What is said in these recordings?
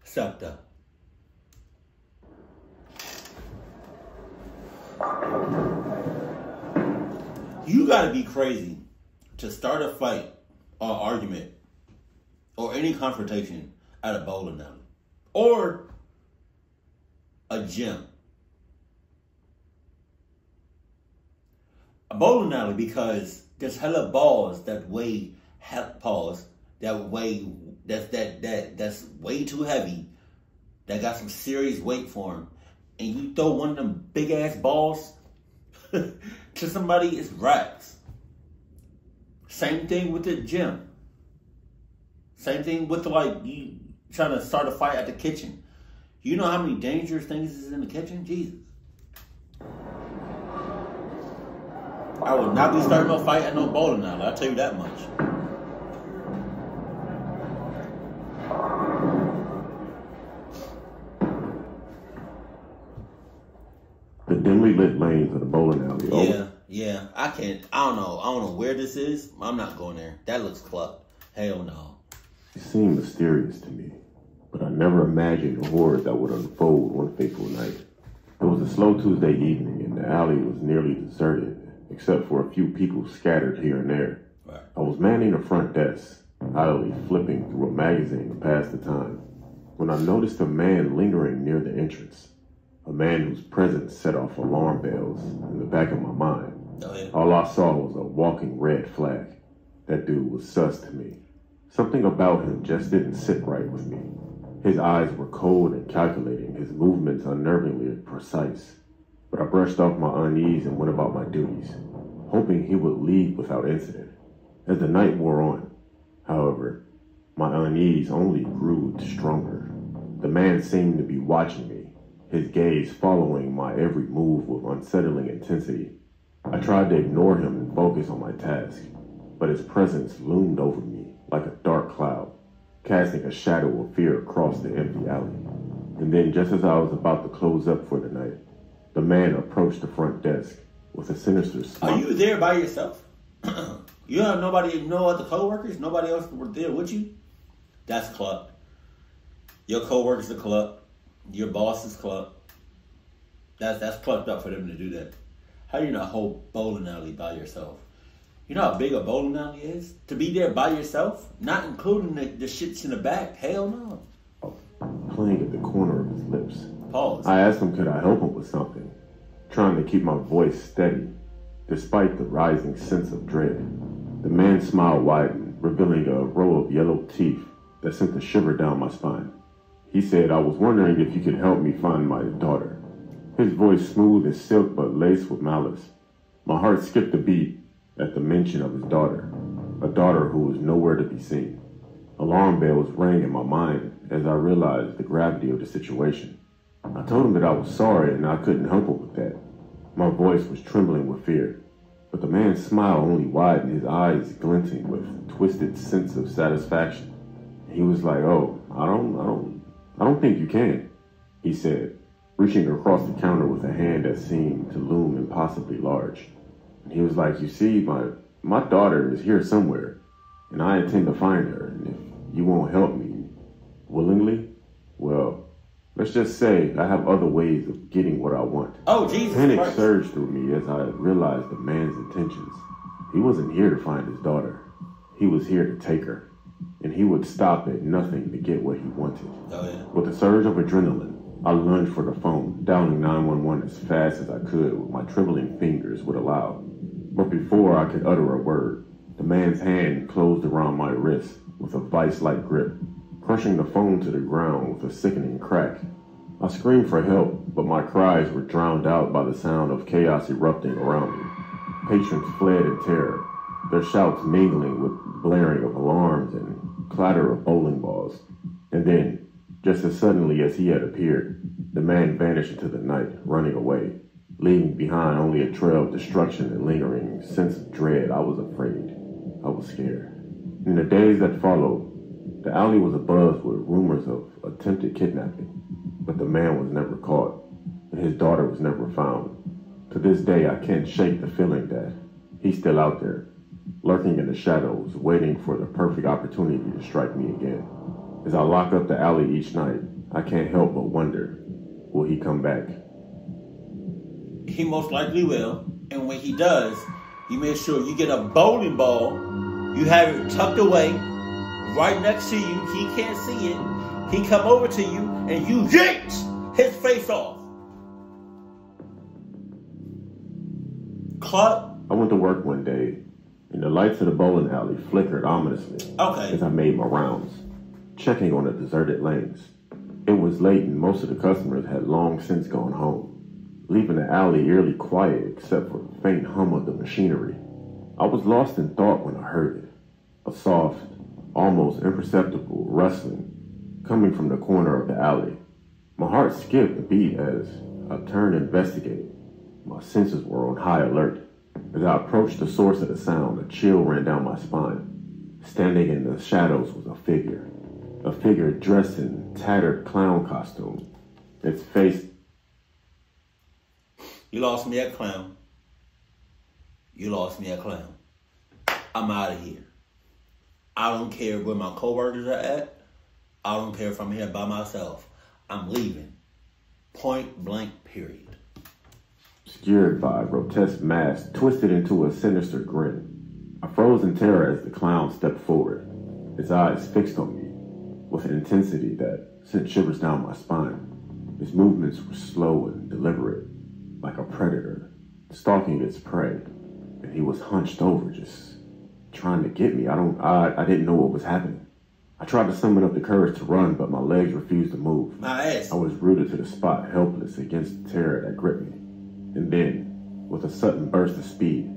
Sucked up. You gotta be crazy to start a fight or argument or any confrontation at a bowling alley or a gym. A bowling alley, because there's hella balls that weigh that's way too heavy, that got some serious weight for them, and you throw one of them big ass balls to somebody, it's racks. Same thing with the gym. Same thing with you trying to start a fight at the kitchen. You know how many dangerous things is in the kitchen? Jesus. I would not be starting no fight at no bowling alley, I'll tell you that much. The dimly lit lanes of the bowling alley. Yeah. I don't know where this is. I'm not going there. That looks clubbed. Hell no. It seemed mysterious to me, but I never imagined the horrors that would unfold one fateful night. It was a slow Tuesday evening, and the alley was nearly deserted, except for a few people scattered here and there. Right. I was manning the front desk, idly flipping through a magazine to pass the time, when I noticed a man lingering near the entrance. A man whose presence set off alarm bells in the back of my mind. Oh, yeah. All I saw was a walking red flag. That dude was sus to me. Something about him just didn't sit right with me. His eyes were cold and calculating, his movements unnervingly precise. But I brushed off my unease and went about my duties, hoping he would leave without incident. As the night wore on, however, my unease only grew stronger. The man seemed to be watching me, his gaze following my every move with unsettling intensity. I tried to ignore him and focus on my task, but his presence loomed over me like a dark cloud, casting a shadow of fear across the empty alley. And then, just as I was about to close up for the night, the man approached the front desk with a sinister smile. Are you there by yourself? You have nobody, no other coworkers? Nobody else were there with you? That's club. Your coworkers are club. Your boss is club. That's clubbed up for them to do that. How do you not hold bowling alley by yourself? You know how big a bowling alley is? To be there by yourself? Not including the shits in the back. Hell no. Playing at the corner of his lips. Pause. I asked him could I help him with something, trying to keep my voice steady, despite the rising sense of dread. The man's smile widened, revealing a row of yellow teeth that sent a shiver down my spine. He said, I was wondering if you could help me find my daughter. His voice smooth as silk but laced with malice. My heart skipped a beat at the mention of his daughter, a daughter who was nowhere to be seen. Alarm bells rang in my mind as I realized the gravity of the situation. I told him that I was sorry and I couldn't help him with that. My voice was trembling with fear, but the man's smile only widened, his eyes glinting with twisted sense of satisfaction. He was like, "Oh, I don't think you can," he said, reaching across the counter with a hand that seemed to loom impossibly large. And he was like, "You see, my daughter is here somewhere, and I intend to find her, and if you won't help me willingly, well, let's just say I have other ways of getting what I want." Oh, Jesus Panic Christ. surged through me as I realized the man's intentions. He wasn't here to find his daughter. He was here to take her, and he would stop at nothing to get what he wanted. Oh, yeah. With a surge of adrenaline, I lunged for the phone, dialing 911 as fast as I could with my trembling fingers would allow. But before I could utter a word, the man's hand closed around my wrist with a vice-like grip, crushing the phone to the ground with a sickening crack. I screamed for help, but my cries were drowned out by the sound of chaos erupting around me. Patrons fled in terror, their shouts mingling with blaring of alarms and clatter of bowling balls. And then, just as suddenly as he had appeared, the man vanished into the night, running away, leaving behind only a trail of destruction and lingering sense of dread. I was afraid. I was scared. In the days that followed, the alley was abuzz with rumors of attempted kidnapping, but the man was never caught, and his daughter was never found. To this day, I can't shake the feeling that he's still out there, lurking in the shadows, waiting for the perfect opportunity to strike me again. As I lock up the alley each night, I can't help but wonder, will he come back? He most likely will. And when he does, you make sure you get a bowling ball. You have it tucked away right next to you. He can't see it. He come over to you and you yank his face off. Cluck. I went to work one day, and the lights of the bowling alley flickered ominously as I made my rounds, checking on the deserted lanes. It was late and most of the customers had long since gone home, leaving the alley eerily quiet except for the faint hum of the machinery. I was lost in thought when I heard it, a soft, almost imperceptible rustling coming from the corner of the alley. My heart skipped a beat as I turned to investigate. My senses were on high alert. As I approached the source of the sound, a chill ran down my spine. Standing in the shadows was a figure dressed in tattered clown costume. Its face... You lost me at clown. You lost me at clown. I'm out of here. I don't care where my coworkers are at. I don't care if I'm here by myself. I'm leaving. Point blank, period. Obscured by a grotesque mask twisted into a sinister grin. I froze in terror as the clown stepped forward, his eyes fixed on me with an intensity that sent shivers down my spine. His movements were slow and deliberate, like a predator stalking its prey, and he was hunched over, just trying to get me. I didn't know what was happening. I tried to summon up the courage to run, but my legs refused to move. I was rooted to the spot, helpless against the terror that gripped me. And then, with a sudden burst of speed,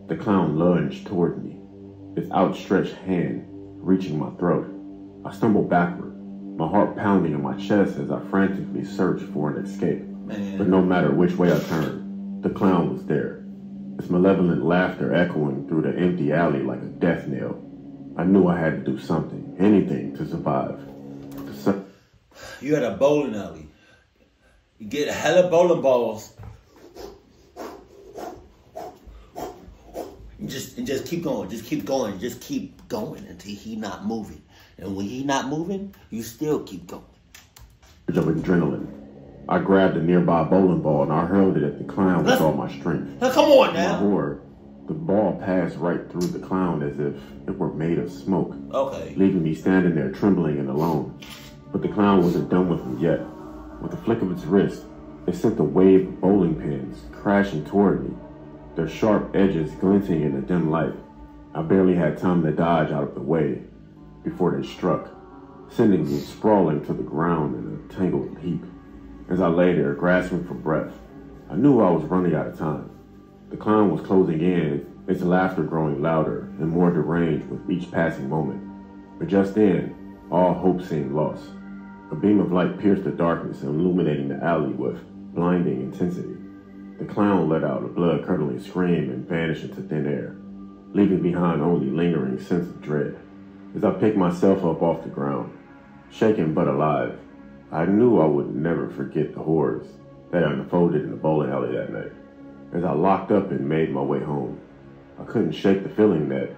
the clown lunged toward me, his outstretched hand reaching my throat. I stumbled backward, my heart pounding in my chest as I frantically searched for an escape. But no matter which way I turned, the clown was there, its malevolent laughter echoing through the empty alley like a death knell. I knew I had to do something, anything to survive. You had a bowling alley. You get a hella bowling balls. Just keep going. Just keep going. Just keep going until he not moving. And when he not moving, you still keep going. Of adrenaline. I grabbed a nearby bowling ball and I hurled it at the clown with all my strength. Now come on now. My horror, the ball passed right through the clown as if it were made of smoke. Okay. Leaving me standing there trembling and alone. But the clown wasn't done with me yet. With a flick of its wrist, it sent a wave of bowling pins crashing toward me, their sharp edges glinting in the dim light. I barely had time to dodge out of the way before they struck, sending me sprawling to the ground in a tangled heap. As I lay there, grasping for breath, I knew I was running out of time. The clown was closing in, its laughter growing louder and more deranged with each passing moment. But just then, all hope seemed lost. A beam of light pierced the darkness, illuminating the alley with blinding intensity. The clown let out a blood-curdling scream and vanished into thin air, leaving behind only lingering sense of dread. As I picked myself up off the ground, shaken but alive, I knew I would never forget the horrors that unfolded in the bowling alley that night. As I locked up and made my way home, I couldn't shake the feeling that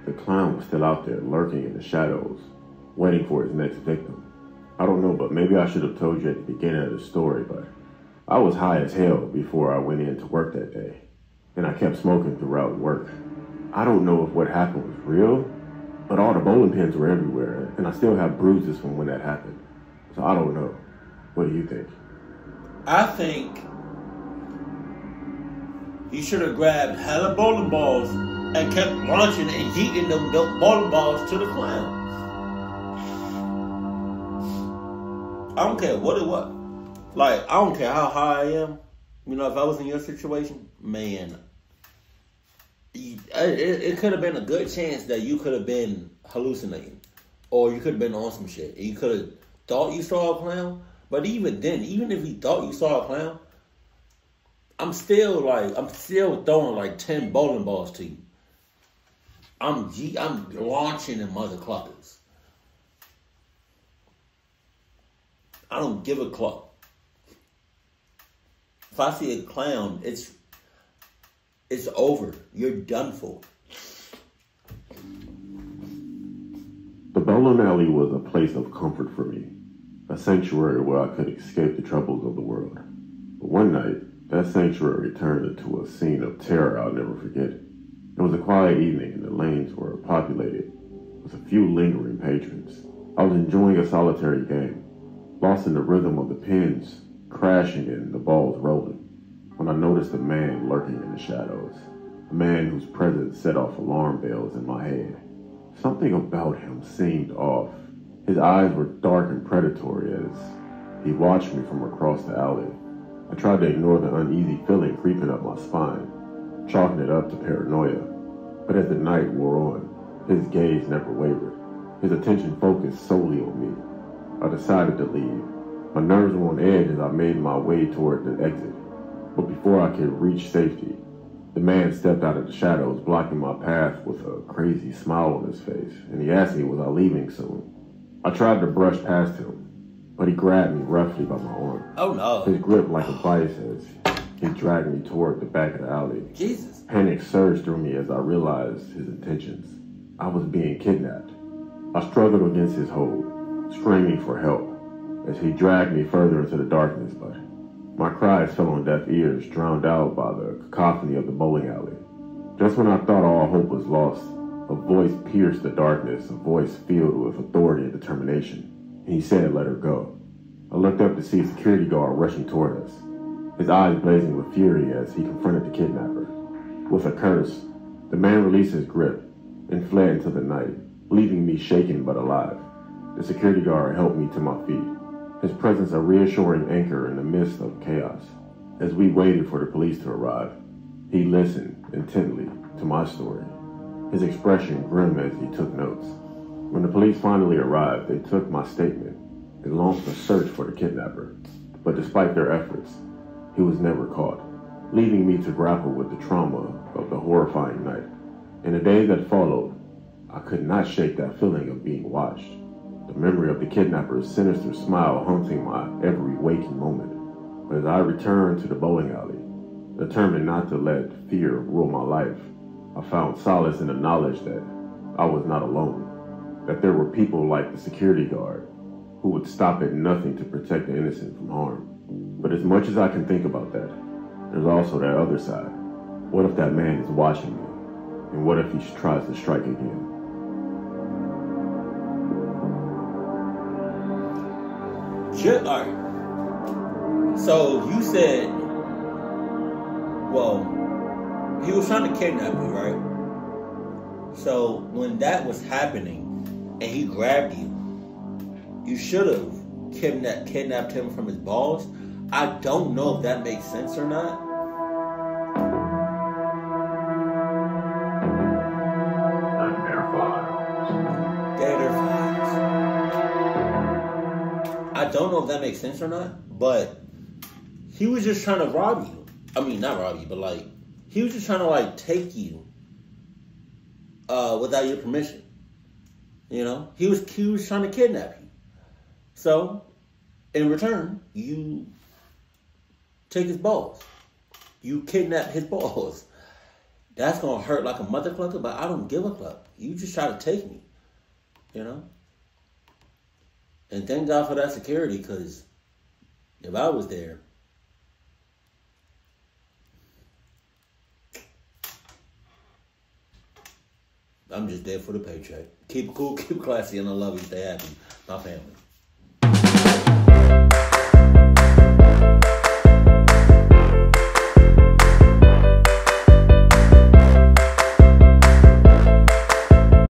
the clown was still out there lurking in the shadows, waiting for his next victim. I don't know, but maybe I should have told you at the beginning of the story, but I was high as hell before I went in to work that day, and I kept smoking throughout work. I don't know if what happened was real, but all the bowling pins were everywhere, and I still have bruises from when that happened. So I don't know. What do you think? I think you should have grabbed hella bowling balls and kept launching and yeeting them bowling balls to the clowns. I don't care what it was. Like, I don't care how high I am. You know, if I was in your situation, man, it could have been a good chance that you could have been hallucinating. Or you could have been on some shit. You could have thought you saw a clown. But even then, even if you thought you saw a clown, I'm still throwing like 10 bowling balls to you. I'm launching them mother cluckers. I don't give a cluck. If I see a clown, it's over. You're done for. The bowling alley was a place of comfort for me, a sanctuary where I could escape the troubles of the world. But one night, that sanctuary turned into a scene of terror I'll never forget. It was a quiet evening and the lanes were populated with a few lingering patrons. I was enjoying a solitary game, lost in the rhythm of the pins crashing and the balls rolling, when I noticed a man lurking in the shadows. A man whose presence set off alarm bells in my head. Something about him seemed off. His eyes were dark and predatory as he watched me from across the alley. I tried to ignore the uneasy feeling creeping up my spine, chalking it up to paranoia. But as the night wore on, his gaze never wavered. His attention focused solely on me. I decided to leave. My nerves were on edge as I made my way toward the exit. But before I could reach safety, the man stepped out of the shadows, blocking my path with a crazy smile on his face, and he asked me was I leaving soon. I tried to brush past him, but he grabbed me roughly by my arm. Oh no. His grip like a vice as he dragged me toward the back of the alley. Jesus. Panic surged through me as I realized his intentions. I was being kidnapped. I struggled against his hold, screaming for help, as he dragged me further into the darkness, but my cries fell on deaf ears, drowned out by the cacophony of the bowling alley. Just when I thought all hope was lost, a voice pierced the darkness, a voice filled with authority and determination. And he said, "Let her go." I looked up to see a security guard rushing toward us, his eyes blazing with fury as he confronted the kidnapper. With a curse, the man released his grip and fled into the night, leaving me shaken but alive. The security guard helped me to my feet, his presence a reassuring anchor in the midst of chaos. As we waited for the police to arrive, he listened intently to my story, his expression grim as he took notes. When the police finally arrived, they took my statement and launched a search for the kidnapper. But despite their efforts, he was never caught, leaving me to grapple with the trauma of the horrifying night. In the days that followed, I could not shake that feeling of being watched. The memory of the kidnapper's sinister smile haunting my every waking moment. But as I returned to the bowling alley, determined not to let fear rule my life, I found solace in the knowledge that I was not alone, that there were people like the security guard who would stop at nothing to protect the innocent from harm. But as much as I can think about that, there's also that other side. What if that man is watching me? And what if he tries to strike again? Shit, all right. So you said, well, he was trying to kidnap you, right? So when that was happening and he grabbed you, you should have kidnapped him from his balls. I don't know if that makes sense or not. Gattor files. I don't know if that makes sense or not, but he was just trying to rob you. I mean, not rob you, but like, he was just trying to like take you without your permission. You know? He was trying to kidnap you. So, in return, you take his balls. You kidnap his balls. That's gonna hurt like a mother clucker, but I don't give a fuck. You just try to take me. You know? And thank God for that security, because if I was there, I'm just there for the paycheck. Keep it cool, keep it classy, and I love you. Stay happy. My family.